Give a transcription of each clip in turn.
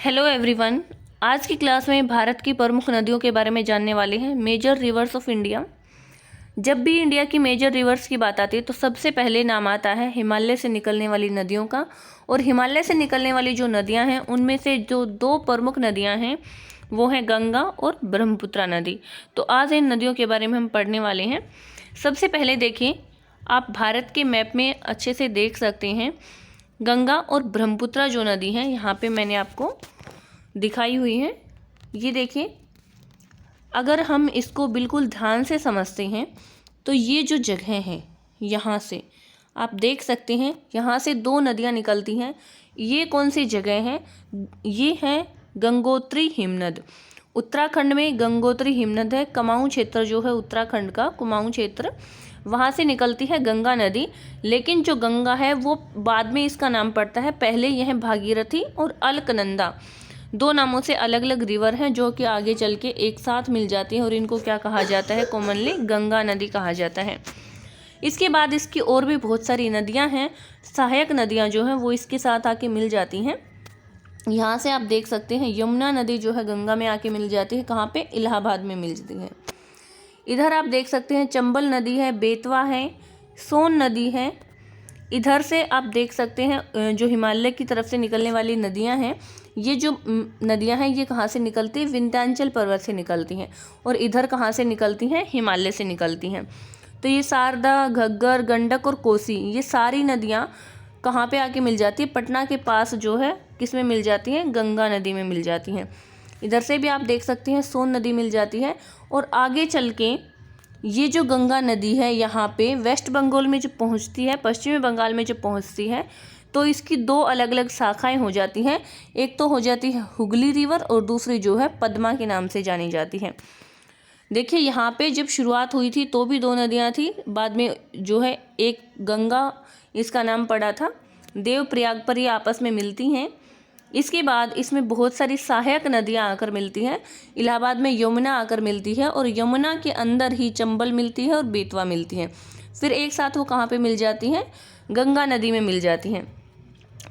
Hello everyone. आज की class में भारत की प्रमुख नदियों के बारे में जानने वाले हैं। Major rivers of India. जब भी इंडिया की मेजर रिवर्स की बात आती है तो सबसे पहले नाम आता है हिमालय से निकलने वाली नदियों का। और हिमालय से निकलने वाली जो नदियां हैं उनमें से जो दो प्रमुख नदियां हैं वो हैं गंगा और ब्रह्मपुत्रा नदी। तो आज इन नदियों के बारे में हम पढ़ने वाले हैं। सबसे पहले देखिए, आप भारत के मैप में अच्छे से देख सकते हैं गंगा और ब्रह्मपुत्रा जो नदी है यहाँ पे मैंने आपको दिखाई हुई है। ये देखिए, अगर हम इसको बिल्कुल ध्यान से समझते हैं तो ये जो जगह है यहाँ से आप देख सकते हैं, यहाँ से दो नदियाँ निकलती हैं। ये कौन सी जगह है? ये है गंगोत्री हिमनद। उत्तराखंड में गंगोत्री हिमनद है। कुमाऊं क्षेत्र जो है उत्तराखंड का कुमाऊं क्षेत्र, वहाँ से निकलती है गंगा नदी। लेकिन जो गंगा है वो बाद में इसका नाम पड़ता है। पहले यह भागीरथी और अलकनंदा दो नामों से अलग अलग रिवर हैं जो कि आगे चल के एक साथ मिल जाती हैं और इनको क्या कहा जाता है? कॉमनली गंगा नदी कहा जाता है। इसके बाद इसकी और भी बहुत सारी नदियां हैं। सहायक नदियां जो हैं वो इसके साथ आके मिल जाती हैं। यहाँ से आप देख सकते हैं यमुना नदी जो है गंगा में आके मिल जाती है। कहाँ पे? इलाहाबाद में मिलती है। इधर आप देख सकते हैं चंबल नदी है, बेतवा है, सोन नदी है। इधर से आप देख सकते हैं जो हिमालय की तरफ से निकलने वाली नदियां हैं, ये जो नदियां हैं ये कहाँ से निकलती हैं? विंध्याचल पर्वत से निकलती हैं। और इधर कहाँ से निकलती हैं? हिमालय से निकलती हैं। तो ये शारदा, घग्गर, गंडक और कोसी, ये सारी नदियां कहाँ पे आके मिल जाती है? पटना के पास जो है किस में मिल जाती हैं? गंगा नदी में मिल जाती हैं। इधर से भी आप देख सकते हैं सोन नदी मिल जाती है। और आगे चल के ये जो गंगा नदी है यहाँ पे वेस्ट बंगाल में जो पहुँचती है, पश्चिमी बंगाल में जो पहुँचती है, तो इसकी दो अलग अलग शाखाएं हो जाती हैं। एक तो हो जाती है हुगली रिवर और दूसरी जो है पद्मा के नाम से जानी जाती है। देखिए, यहाँ पे जब शुरुआत हुई थी तो भी दो नदियाँ थी, बाद में जो है एक गंगा इसका नाम पड़ा था। देवप्रयाग पर ये आपस में मिलती हैं। इसके बाद इसमें बहुत सारी सहायक नदियां आकर मिलती हैं। इलाहाबाद में यमुना आकर मिलती है और यमुना के अंदर ही चंबल मिलती है और बेतवा मिलती है। फिर एक साथ वो कहाँ पे मिल जाती हैं? गंगा नदी में मिल जाती हैं।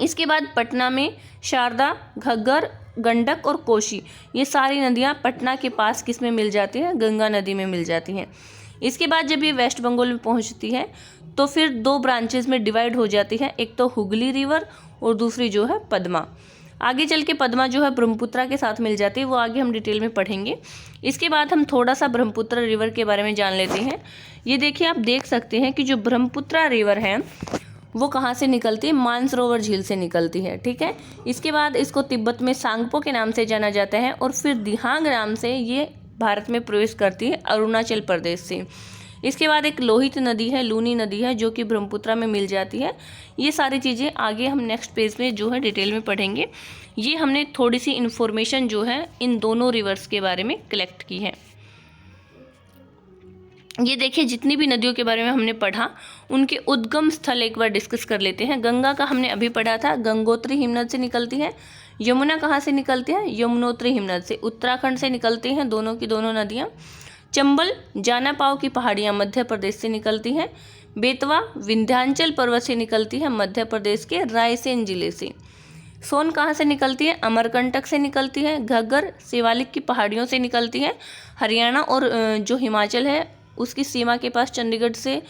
इसके बाद पटना में शारदा, घग्गर, गंडक और कोसी, ये सारी नदियाँ पटना के पास किस में मिल जाती हैं? गंगा नदी में मिल जाती हैं। इसके बाद जब ये वेस्ट बंगाल में पहुँचती है तो फिर दो ब्रांचेस में डिवाइड हो जाती है। एक तो हुगली रिवर और दूसरी जो है पद्मा। आगे चल के पद्मा जो है ब्रह्मपुत्रा के साथ मिल जाती है, वो आगे हम डिटेल में पढ़ेंगे। इसके बाद हम थोड़ा सा ब्रह्मपुत्रा रिवर के बारे में जान लेते हैं। ये देखिए, आप देख सकते हैं कि जो ब्रह्मपुत्रा रिवर है वो कहाँ से निकलती है? मानसरोवर झील से निकलती है। ठीक है। इसके बाद इसको तिब्बत में सांगपो के नाम से जाना जाता है और फिर दिहांग नाम से ये भारत में प्रवेश करती है अरुणाचल प्रदेश से। इसके बाद एक लोहित नदी है, लूनी नदी है, जो कि ब्रह्मपुत्रा में मिल जाती है। ये सारी चीज़ें आगे हम नेक्स्ट पेज में जो है डिटेल में पढ़ेंगे। ये हमने थोड़ी सी इन्फॉर्मेशन जो है इन दोनों रिवर्स के बारे में कलेक्ट की है। ये देखिए, जितनी भी नदियों के बारे में हमने पढ़ा उनके उद्गम स्थल एक बार डिस्कस कर लेते हैं। गंगा का हमने अभी पढ़ा था, गंगोत्री हिमनद से निकलती है। यमुना कहाँ से निकलती है? यमुनोत्री हिमनद से। उत्तराखंड से निकलती हैं दोनों की दोनों नदियाँ। चंबल जानापाव की पहाड़ियाँ मध्य प्रदेश से निकलती हैं। बेतवा विंध्याचल पर्वत से निकलती है मध्य प्रदेश के रायसेन जिले से। सोन कहाँ से निकलती है? अमरकंटक से निकलती है। घग्गर शिवालिक की पहाड़ियों से निकलती है। हरियाणा और जो हिमाचल है उसकी सीमा के पास चंडीगढ़ से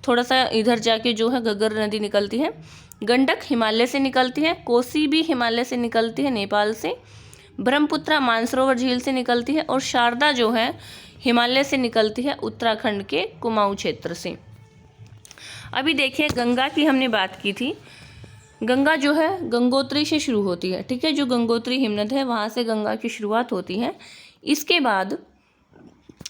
थोड़ा सा इधर जाके जो है घग्गर नदी निकलती है। गंडक हिमालय से निकलती है। कोसी भी हिमालय से निकलती है, नेपाल से। ब्रह्मपुत्रा मानसरोवर झील से निकलती है और शारदा जो है हिमालय से निकलती है उत्तराखंड के कुमाऊं क्षेत्र से। अभी देखिए, गंगा की हमने बात की थी। गंगा जो है गंगोत्री से शुरू होती है। ठीक है, जो गंगोत्री हिमनद है वहाँ से गंगा की शुरुआत होती है। इसके बाद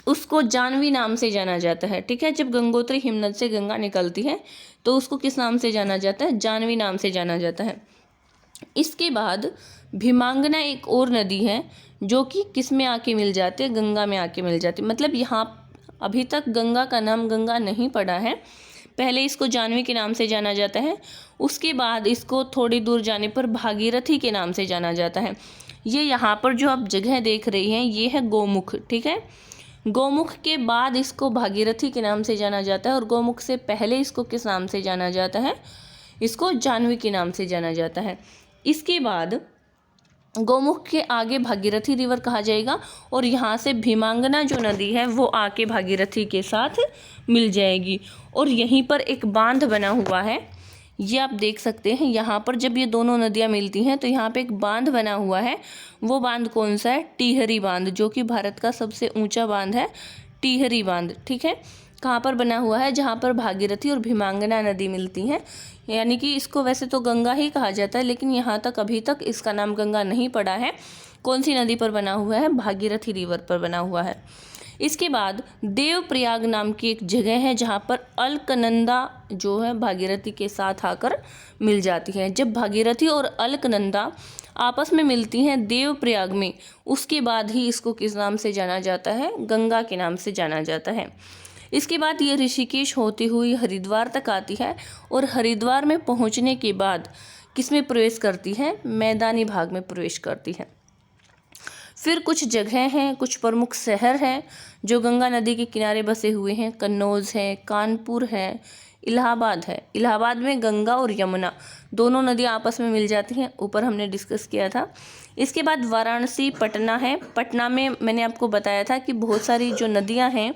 उसको जानवी नाम से जाना जाता है। ठीक है, जब गंगोत्री हिमनद से गंगा निकलती है तो उसको किस नाम से जाना जाता है? जानवी नाम से जाना जाता है। इसके बाद भीमांगना एक और नदी है जो कि किस में आके मिल जाती है? गंगा में आके मिल जाती है। मतलब यहाँ अभी तक गंगा का नाम गंगा नहीं पड़ा है, पहले इसको जानवी के नाम से जाना जाता है। उसके बाद इसको थोड़ी दूर जाने पर भागीरथी के नाम से जाना जाता है। ये यहाँ पर जो आप जगह देख रही हैं ये है गौमुख। ठीक है, गौमुख के बाद इसको भागीरथी के नाम से जाना जाता है और गौमुख से पहले इसको किस नाम से जाना जाता है? इसको जानवी के नाम से जाना जाता है। इसके बाद गौमुख के आगे भागीरथी रिवर कहा जाएगा और यहाँ से भीमांगना जो नदी है वो आके भागीरथी के साथ मिल जाएगी। और यहीं पर एक बांध बना हुआ है, ये आप देख सकते हैं। यहाँ पर जब ये दोनों नदियाँ मिलती हैं तो यहाँ पे एक बांध बना हुआ है। वो बांध कौन सा है? टिहरी बांध, जो कि भारत का सबसे ऊंचा बांध है, टिहरी बांध। ठीक है, कहाँ पर बना हुआ है? जहाँ पर भागीरथी और भीमांगना नदी मिलती हैं। यानी कि इसको वैसे तो गंगा ही कहा जाता है, लेकिन यहाँ तक अभी तक इसका नाम गंगा नहीं पड़ा है। कौन सी नदी पर बना हुआ है? भागीरथी रिवर पर बना हुआ है। इसके बाद देवप्रयाग नाम की एक जगह है जहाँ पर अलकनंदा जो है भागीरथी के साथ आकर मिल जाती है। जब भागीरथी और अलकनंदा आपस में मिलती हैं देवप्रयाग में, उसके बाद ही इसको किस नाम से जाना जाता है? गंगा के नाम से जाना जाता है। इसके बाद ये ऋषिकेश होती हुई हरिद्वार तक आती है और हरिद्वार में पहुंचने के बाद किस में प्रवेश करती है? मैदानी भाग में प्रवेश करती है। फिर कुछ जगह हैं, कुछ प्रमुख शहर हैं जो गंगा नदी के किनारे बसे हुए हैं। कन्नौज है, कानपुर है, इलाहाबाद है। इलाहाबाद में गंगा और यमुना दोनों नदियाँ आपस में मिल जाती हैं, ऊपर हमने डिस्कस किया था। इसके बाद वाराणसी, पटना है। पटना में मैंने आपको बताया था कि बहुत सारी जो नदियाँ हैं,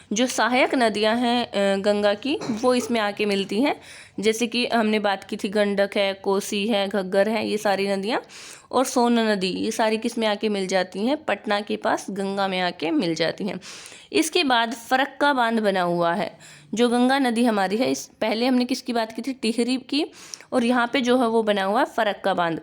जो सहायक नदियां हैं गंगा की, वो इसमें आके मिलती हैं। जैसे कि हमने बात की थी, गंडक है, कोसी है, घग्गर है, ये सारी नदियां, और सोन नदी, ये सारी किस में आके मिल जाती हैं? पटना के पास गंगा में आके मिल जाती हैं। इसके बाद फरक्का बांध बना हुआ है, जो गंगा नदी हमारी है। इस पहले हमने किसकी बात की थी? टिहरी की, और यहाँ पे जो है वो बना हुआ है फरक्का बांध।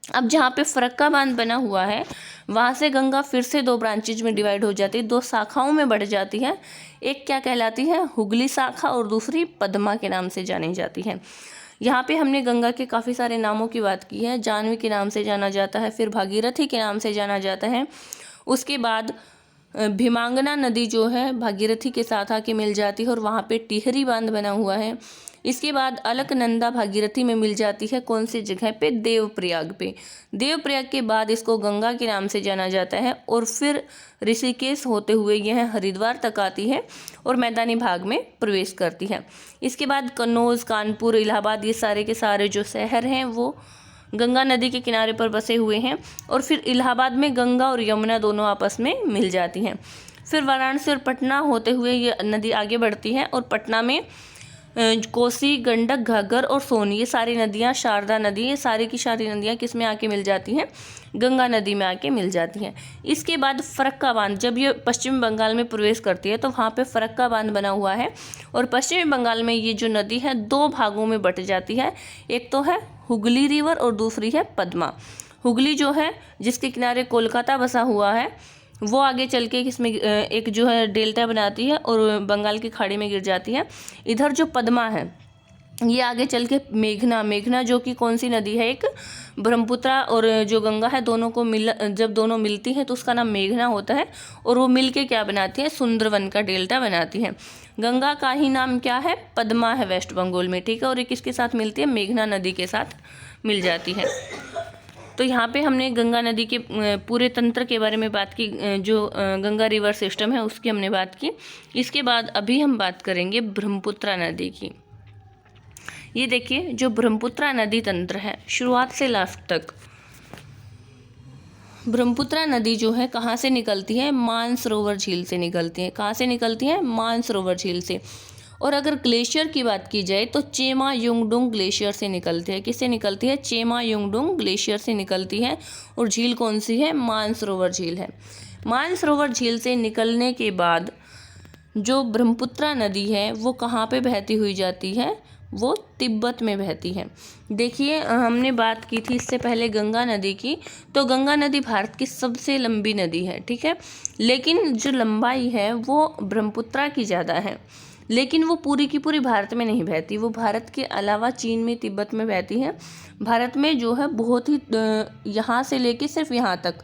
अब जहाँ पे फरक्का बांध बना हुआ है, वहाँ से गंगा फिर से दो ब्रांचेज में डिवाइड हो जाती है, दो शाखाओं में बढ़ जाती है। एक क्या कहलाती है? हुगली शाखा, और दूसरी पद्मा के नाम से जानी जाती है। यहाँ पे हमने गंगा के काफ़ी सारे नामों की बात की है। जाह्नवी के नाम से जाना जाता है, फिर भागीरथी के नाम से जाना जाता है। उसके बाद भीमांगना नदी जो है भागीरथी के साथ आके मिल जाती है और वहाँ पे टिहरी बांध बना हुआ है। इसके बाद अलकनंदा भागीरथी में मिल जाती है, कौन सी जगह पे? देवप्रयाग पे। देवप्रयाग के बाद इसको गंगा के नाम से जाना जाता है और फिर ऋषिकेश होते हुए यह हरिद्वार तक आती है और मैदानी भाग में प्रवेश करती है। इसके बाद कन्नौज, कानपुर, इलाहाबाद, ये सारे के सारे जो शहर हैं वो गंगा नदी के किनारे पर बसे हुए हैं। और फिर इलाहाबाद में गंगा और यमुना दोनों आपस में मिल जाती हैं। फिर वाराणसी और पटना होते हुए ये नदी आगे बढ़ती है और पटना में कोसी, गंडक, घाघर और सोन, ये सारी नदियाँ, शारदा नदी, ये सारी की सारी नदियाँ किस में आके मिल जाती हैं? गंगा नदी में आके मिल जाती हैं। इसके बाद फरक्का बांध, जब ये पश्चिम बंगाल में प्रवेश करती है तो वहाँ पे फरक्का बांध बना हुआ है और पश्चिमी बंगाल में ये जो नदी है दो भागों में बट जाती है। एक तो है हुगली रिवर और दूसरी है पद्मा। हुगली जो है जिसके किनारे कोलकाता बसा हुआ है, वो आगे चल के इसमें एक जो है डेल्टा बनाती है और बंगाल की खाड़ी में गिर जाती है। इधर जो पद्मा है ये आगे चल के मेघना जो कि कौन सी नदी है? एक ब्रह्मपुत्रा और जो गंगा है, दोनों को जब दोनों मिलती हैं तो उसका नाम मेघना होता है और वो मिल के क्या बनाती है? सुंदरवन का डेल्टा बनाती है। गंगा का ही नाम क्या है? पद्मा है वेस्ट बंगाल में, ठीक है। और ये किसके साथ मिलती है? मेघना नदी के साथ मिल जाती है। तो यहाँ पे हमने गंगा नदी के पूरे तंत्र के बारे में बात की, जो गंगा रिवर सिस्टम है उसकी हमने बात की। इसके बाद अभी हम बात करेंगे ब्रह्मपुत्रा नदी की। ये देखिए जो ब्रह्मपुत्रा नदी तंत्र है शुरुआत से लास्ट तक, ब्रह्मपुत्रा नदी जो है कहाँ से निकलती है? मानसरोवर झील से निकलती है। कहाँ से निकलती है? मानसरोवर झील से। और अगर ग्लेशियर की बात की जाए तो चेमा युंगडुंग ग्लेशियर से निकलती है। किससे निकलती है? चेमा युंगडुंग ग्लेशियर से निकलती है। और झील कौन सी है? मानसरोवर झील है। मानसरोवर झील से निकलने के बाद जो ब्रह्मपुत्रा नदी है वो कहाँ पे बहती हुई जाती है? वो तिब्बत में बहती है। देखिए हमने बात की थी इससे पहले गंगा नदी की, तो गंगा नदी भारत की सबसे लंबी नदी है, ठीक है। लेकिन जो लंबाई है वो ब्रह्मपुत्रा की ज़्यादा है, लेकिन वो पूरी की पूरी भारत में नहीं बहती। वो भारत के अलावा चीन में, तिब्बत में बहती है। भारत में जो है बहुत ही यहाँ से लेके सिर्फ यहाँ तक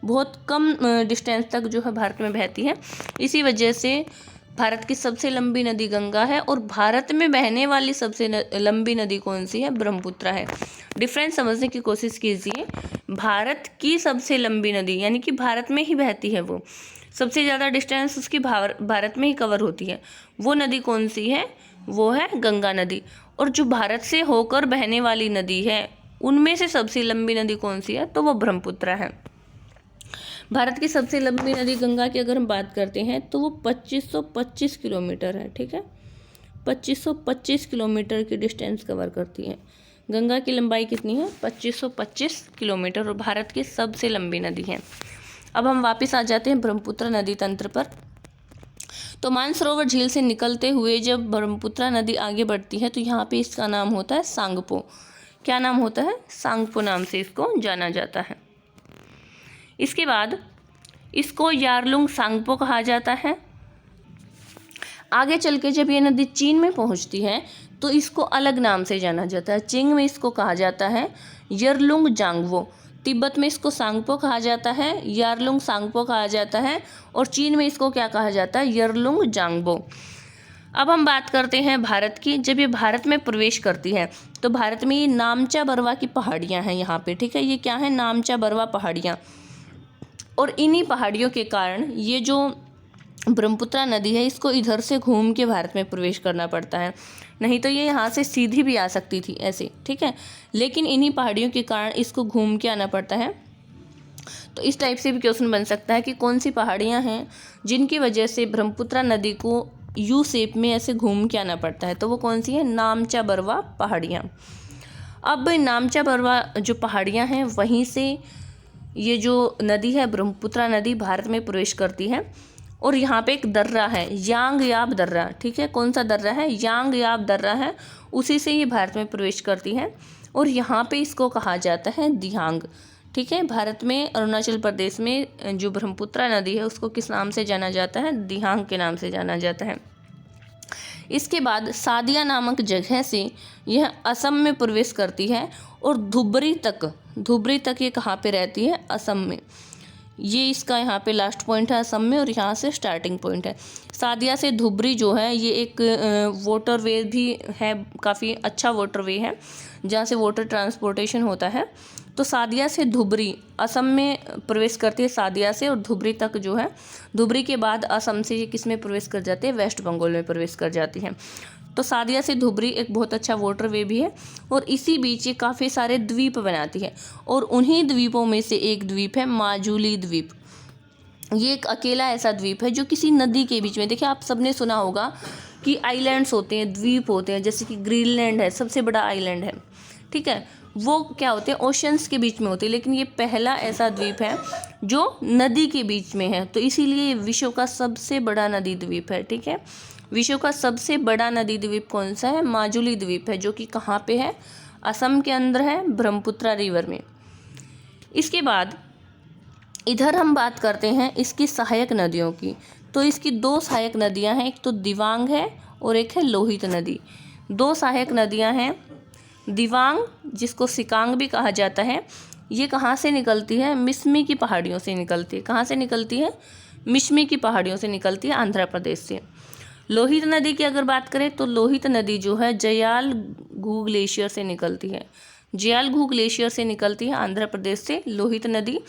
बहुत कम डिस्टेंस तक जो है भारत में बहती है। इसी वजह से भारत की सबसे लंबी नदी गंगा है और भारत में बहने वाली सबसे लंबी नदी कौन सी है? ब्रह्मपुत्रा है। डिफरेंस समझने की कोशिश कीजिए। भारत की सबसे लंबी नदी यानी कि भारत में ही बहती है, वो सबसे ज़्यादा डिस्टेंस उसकी भारत में ही कवर होती है, वो नदी कौन सी है? वो है गंगा नदी। और जो भारत से होकर बहने वाली नदी है उनमें से सबसे लंबी नदी कौन सी है, तो वो ब्रह्मपुत्र है। भारत की सबसे लंबी नदी गंगा की अगर हम बात करते हैं तो वो 2525 किलोमीटर है। ठीक है, 2525 किलोमीटर की डिस्टेंस कवर करती है। गंगा की लंबाई कितनी है, 2525 किलोमीटर, और भारत की सबसे लंबी नदी है। अब हम वापस आ जाते हैं ब्रह्मपुत्र नदी तंत्र पर। तो मानसरोवर झील से निकलते हुए जब ब्रह्मपुत्र नदी आगे बढ़ती है तो यहाँ पे इसका नाम होता है सांगपो। क्या नाम होता है, सांगपो नाम से इसको जाना जाता है। इसके बाद इसको यारलुंग सांगपो कहा जाता है। आगे चल के जब ये नदी चीन में पहुंचती है तो इसको अलग नाम से जाना जाता है। चीन में इसको कहा जाता है यरलुंग जांगवो, तिब्बत में इसको सांगपो कहा जाता है, यारलुंग सांगपो कहा जाता है, और चीन में इसको क्या कहा जाता है, यरलुंग जांगबो। अब हम बात करते हैं भारत की। जब ये भारत में प्रवेश करती है तो भारत में ये नामचा बरवा की पहाड़ियाँ हैं यहाँ पे। ठीक है, ये क्या है, नामचा बरवा पहाड़ियाँ, और इन्हीं पहाड़ियों के कारण ये जो ब्रह्मपुत्र नदी है इसको इधर से घूम के भारत में प्रवेश करना पड़ता है, नहीं तो ये यहाँ से सीधी भी आ सकती थी ऐसे। ठीक है, लेकिन इन्हीं पहाड़ियों के कारण इसको घूम के आना पड़ता है। तो इस टाइप से भी क्वेश्चन बन सकता है कि कौन सी पहाड़ियाँ हैं जिनकी वजह से ब्रह्मपुत्र नदी को यू शेप में ऐसे घूम के आना पड़ता है, तो वो कौन सी है, नामचा बरवा पहाड़ियाँ। अब नामचा बरवा जो पहाड़ियाँ हैं वहीं से ये जो नदी है ब्रह्मपुत्र नदी भारत में प्रवेश करती है, और यहाँ पे एक दर्रा है, यांगयाब दर्रा। ठीक है, कौन सा दर्रा है, यांगयाब दर्रा है, उसी से ये भारत में प्रवेश करती है, और यहाँ पे इसको कहा जाता है दिहांग। ठीक है, भारत में अरुणाचल प्रदेश में जो ब्रह्मपुत्र नदी है उसको किस नाम से जाना जाता है, दिहांग के नाम से जाना जाता है। इसके बाद सादिया नामक जगह से यह असम में प्रवेश करती है, और धुबरी तक ये कहाँ पे रहती है, असम में। ये इसका यहाँ पे लास्ट पॉइंट है असम में, और यहाँ से स्टार्टिंग पॉइंट है। सादिया से धुबरी जो है ये एक वाटरवे भी है, काफ़ी अच्छा वाटरवे है जहाँ से वाटर ट्रांसपोर्टेशन होता है। तो सादिया से धुबरी असम में प्रवेश करती है, सादिया से, और धुबरी तक जो है, धुबरी के बाद असम से ये किस में प्रवेश कर जाती है, वेस्ट बंगाल में प्रवेश कर जाती है। तो सादिया से धुबरी एक बहुत अच्छा वाटरवे भी है, और इसी बीच ये काफ़ी सारे द्वीप बनाती है, और उन्हीं द्वीपों में से एक द्वीप है माजुली द्वीप। ये एक अकेला ऐसा द्वीप है जो किसी नदी के बीच में, देखिए आप सबने सुना होगा कि आइलैंड्स होते हैं, द्वीप होते हैं, जैसे कि ग्रीनलैंड है, सबसे बड़ा आइलैंड है। ठीक है, वो क्या होते हैं, ओशंस के बीच में होते हैं, लेकिन ये पहला ऐसा द्वीप है जो नदी के बीच में है, तो इसीलिए विश्व का सबसे बड़ा नदी द्वीप है। ठीक है, विश्व का सबसे बड़ा नदी द्वीप कौन सा है, माजुली द्वीप है, जो कि कहाँ पे है, असम के अंदर है, ब्रह्मपुत्र रिवर में। इसके बाद इधर हम बात करते हैं इसकी सहायक नदियों की। तो इसकी दो सहायक नदियां हैं, एक तो दिवांग है और एक है लोहित नदी। दो सहायक नदियां हैं। दिवांग, जिसको सिकांग भी कहा जाता है, ये कहाँ से निकलती है, मिसमी की पहाड़ियों से निकलती है। कहाँ से निकलती है, मिसमी की पहाड़ियों से निकलती है, आंध्र प्रदेश से। लोहित नदी की अगर बात करें तो लोहित नदी जो है जयाल घू ग्लेशियर से निकलती है, जयाल घू ग्लेशियर से निकलती है आंध्र प्रदेश से लोहित नदी,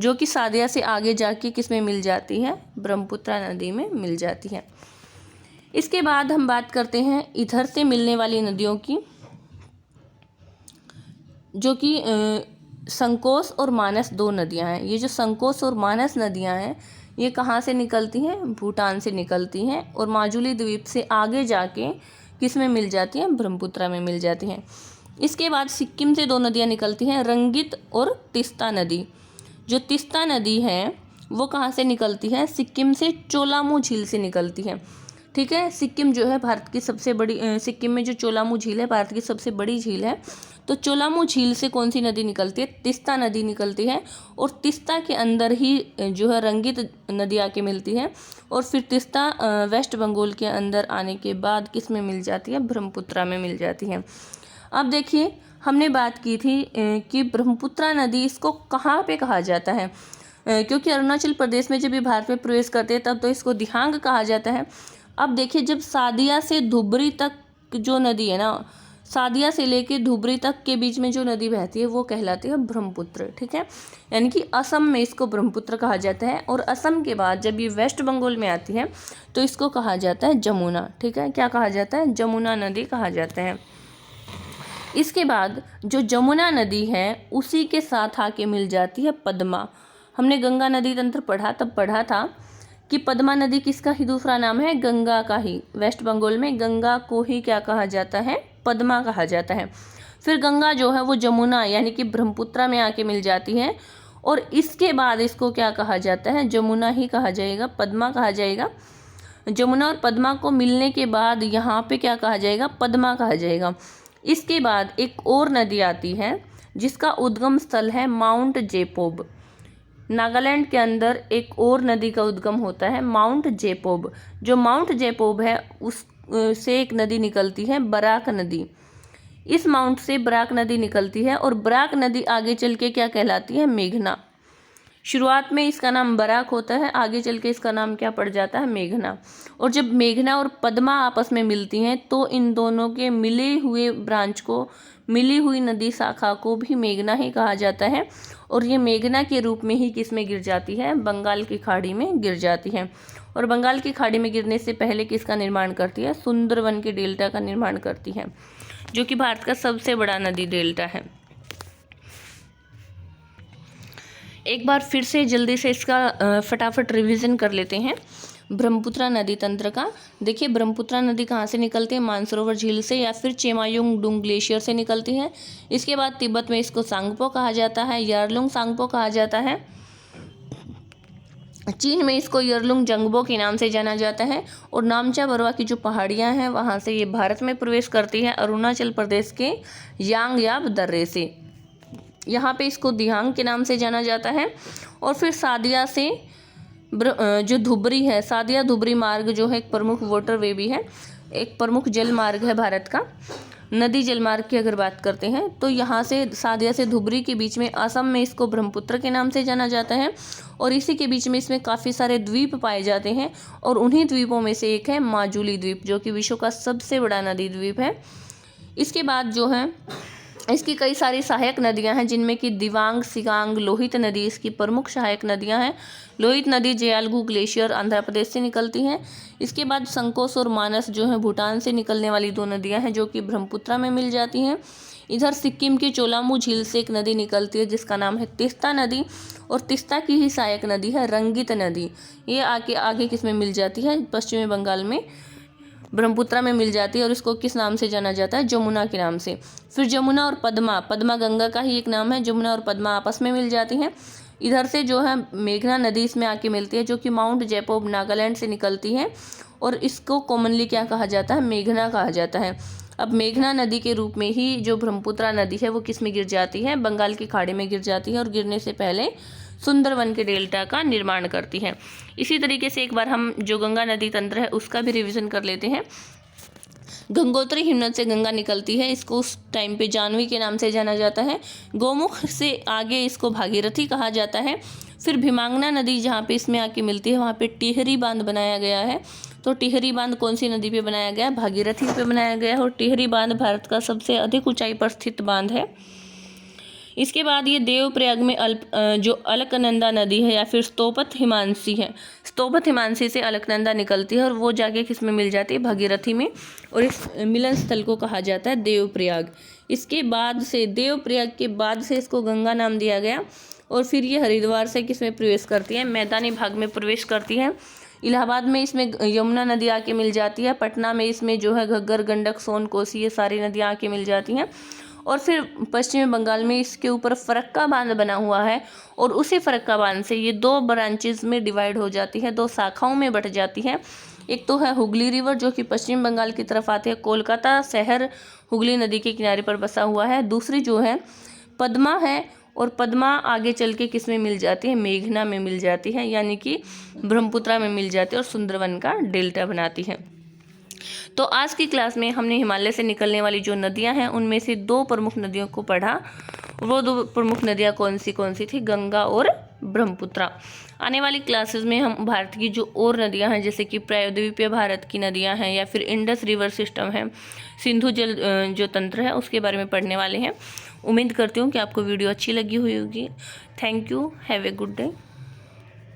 जो कि सादिया से आगे जाके किस में मिल जाती है, ब्रह्मपुत्र नदी में मिल जाती है। इसके बाद हम बात करते हैं इधर से मिलने वाली नदियों की, जो कि संकोश और मानस दो नदियां हैं। ये जो संकोश और मानस नदियां हैं ये कहाँ से निकलती हैं, भूटान से निकलती हैं, और माजुली द्वीप से आगे जाके किस में मिल जाती हैं, ब्रह्मपुत्र में मिल जाती हैं। इसके बाद सिक्किम से दो नदियाँ निकलती हैं, रंगित और तिस्ता नदी। जो तिस्ता नदी है वो कहाँ से निकलती है, सिक्किम से चोलामू झील से निकलती है। ठीक है, सिक्किम जो है भारत की सबसे बड़ी, सिक्किम में जो चोलामू झील है भारत की सबसे बड़ी झील है। तो चोलामू झील से कौन सी नदी निकलती है, तिस्ता नदी निकलती है, और तिस्ता के अंदर ही जो है रंगित नदी आके मिलती है, और फिर तिस्ता वेस्ट बंगाल के अंदर आने के बाद किस में मिल जाती है, ब्रह्मपुत्र में मिल जाती है। अब देखिए हमने बात की थी कि ब्रह्मपुत्र नदी इसको कहाँ पे कहा जाता है, क्योंकि अरुणाचल प्रदेश में जब ये भारत में प्रवेश करते हैं तब तो इसको दिहांग कहा जाता है। अब देखिए जब सादिया से धुबरी तक जो नदी है ना, सादिया से लेके धुबरी तक के बीच में जो नदी बहती है वो कहलाती है ब्रह्मपुत्र। ठीक है, यानी कि असम में इसको ब्रह्मपुत्र कहा जाता है, और असम के बाद जब ये वेस्ट बंगाल में आती है तो इसको कहा जाता है जमुना। ठीक है, क्या कहा जाता है, जमुना नदी कहा जाता है। इसके बाद जो जमुना नदी है उसी के साथ आके मिल जाती है पद्मा। हमने गंगा नदी तंत्र पढ़ा था कि पद्मा नदी किसका ही दूसरा नाम है, गंगा का ही। वेस्ट बंगाल में गंगा को ही क्या कहा जाता है, पद्मा कहा जाता है। फिर गंगा जो है वो जमुना यानी कि ब्रह्मपुत्रा में आके मिल जाती है और इसके बाद इसको क्या कहा जाता है, जमुना ही कहा जाएगा, पद्मा कहा जाएगा। जमुना और पद्मा को मिलने के बाद यहाँ पे क्या कहा जाएगा, पद्मा कहा जाएगा। इसके बाद एक और नदी आती है जिसका उद्गम स्थल है माउंट जेपोब। नागालैंड के अंदर एक और नदी का उद्गम होता है माउंट जेपोब। जो माउंट जेपोब है उस से एक नदी निकलती है बराक नदी। इस माउंट से बराक नदी निकलती है और बराक नदी आगे चल के क्या कहलाती है, मेघना। शुरुआत में इसका नाम बराक होता है, आगे चल के इसका नाम क्या पड़ जाता है, मेघना। और जब मेघना और पद्मा आपस में मिलती हैं तो इन दोनों के मिले हुए ब्रांच को, मिली हुई नदी शाखा को भी मेघना ही कहा जाता है। और ये मेघना के रूप में ही किस में गिर जाती है, बंगाल की खाड़ी में गिर जाती है। और बंगाल की खाड़ी में गिरने से पहले किसका निर्माण करती है, सुंदरवन के डेल्टा का निर्माण करती है, जो कि भारत का सबसे बड़ा नदी डेल्टा है। एक बार फिर से जल्दी से इसका फटाफट रिवीजन कर लेते हैं ब्रह्मपुत्रा नदी तंत्र का। देखिए ब्रह्मपुत्रा नदी कहाँ से निकलती है, मानसरोवर झील से या फिर चेमायुंग डुंग ग्लेशियर से निकलती है। इसके बाद तिब्बत में इसको सांगपो कहा जाता है, यारलुंग सांगपो कहा जाता है। चीन में इसको यरलुंग जंगबो के नाम से जाना जाता है। और नामचा बरवा की जो पहाड़ियाँ हैं वहाँ से ये भारत में प्रवेश करती है, अरुणाचल प्रदेश के यांगयाब दर्रे से। यहाँ पे इसको दिहांग के नाम से जाना जाता है। और फिर सादिया से जो धुबरी है, सादिया धुबरी मार्ग जो है एक प्रमुख वाटरवे भी है, एक प्रमुख जल मार्ग है भारत का। नदी जल मार्ग की अगर बात करते हैं तो यहाँ से सादिया से धुबरी के बीच में असम में इसको ब्रह्मपुत्र के नाम से जाना जाता है। और इसी के बीच में इसमें काफ़ी सारे द्वीप पाए जाते हैं और उन्हीं द्वीपों में से एक है माजुली द्वीप, जो कि विश्व का सबसे बड़ा नदी द्वीप है। इसके बाद जो है इसकी कई सारी सहायक नदियां हैं, जिनमें कि दिवांग, सिगांग, लोहित नदी इसकी प्रमुख सहायक नदियां हैं। लोहित नदी जयालगू ग्लेशियर आंध्र प्रदेश से निकलती हैं। इसके बाद संकोस और मानस जो है भूटान से निकलने वाली दो नदियां हैं, जो कि ब्रह्मपुत्रा में मिल जाती हैं। इधर सिक्किम की चोलामू झील से एक नदी निकलती है जिसका नाम है तिस्ता नदी, और तिस्ता की ही सहायक नदी है रंगित नदी। ये आगे किस में मिल जाती है, पश्चिमी बंगाल में ब्रह्मपुत्रा में मिल जाती है। और इसको किस नाम से जाना जाता है, जमुना के नाम से। फिर जमुना और पद्मा, पद्मा गंगा का ही एक नाम है, जमुना और पद्मा आपस में मिल जाती हैं। इधर से जो है मेघना नदी इसमें आके मिलती है, जो कि माउंट जेपोब नागालैंड से निकलती है और इसको कॉमनली क्या कहा जाता है, मेघना कहा जाता है। अब मेघना नदी के रूप में ही जो ब्रह्मपुत्रा नदी है वो किस में गिर जाती है, बंगाल की खाड़ी में गिर जाती है और गिरने से पहले सुंदरवन के डेल्टा का निर्माण करती है। इसी तरीके से एक बार हम जो गंगा नदी तंत्र है उसका भी रिवीजन कर लेते हैं। गंगोत्री हिमनद से गंगा निकलती है, इसको उस टाइम पे जानवी के नाम से जाना जाता है। गोमुख से आगे इसको भागीरथी कहा जाता है। फिर भीमांगना नदी जहाँ पे इसमें आके मिलती है वहाँ पे टिहरी बांध बनाया गया है। तो टिहरी बांध कौन सी नदी पे बनाया गया है, भागीरथी पे बनाया गया है। और टिहरी बांध भारत का सबसे अधिक ऊंचाई पर स्थित बांध है। इसके बाद ये देवप्रयाग में जो अलकनंदा नदी है या फिर स्तोपत हिमांशी है, स्तोपत हिमांशी से अलकनंदा निकलती है और वो जाके किस में मिल जाती है, भागीरथी में। और इस मिलन स्थल को कहा जाता है देवप्रयाग। इसके बाद से देवप्रयाग के बाद से इसको गंगा नाम दिया गया। और फिर ये हरिद्वार से किस में प्रवेश करती है, मैदानी भाग में प्रवेश करती है। इलाहाबाद में इसमें यमुना नदी आके मिल जाती है। पटना में इसमें जो है घग्गर, गंडक, सोन, कोसी, ये सारी नदियाँ आके मिल जाती हैं। और फिर पश्चिमी बंगाल में इसके ऊपर फरक्का बांध बना हुआ है और उसी फरक्का बांध से ये दो ब्रांचेस में डिवाइड हो जाती है, दो शाखाओं में बट जाती है। एक तो है हुगली रिवर जो कि पश्चिम बंगाल की तरफ आती है, कोलकाता शहर हुगली नदी के किनारे पर बसा हुआ है। दूसरी जो है पद्मा है और पद्मा आगे चल के किस में मिल जाती है, मेघना में मिल जाती है, यानी कि ब्रह्मपुत्रा में मिल जाती है और सुंदरवन का डेल्टा बनाती है। तो आज की क्लास में हमने हिमालय से निकलने वाली जो नदियां हैं उनमें से दो प्रमुख नदियों को पढ़ा। वो दो प्रमुख नदियां कौन सी थी, गंगा और ब्रह्मपुत्रा। आने वाली क्लासेस में हम भारत की जो और नदियां हैं जैसे कि प्रायद्वीपीय भारत की नदियां हैं या फिर इंडस रिवर सिस्टम है, सिंधु जल जो तंत्र है उसके बारे में पढ़ने वाले हैं। उम्मीद करती हूँ कि आपको वीडियो अच्छी लगी हुई होगी। Thank you, have a good day.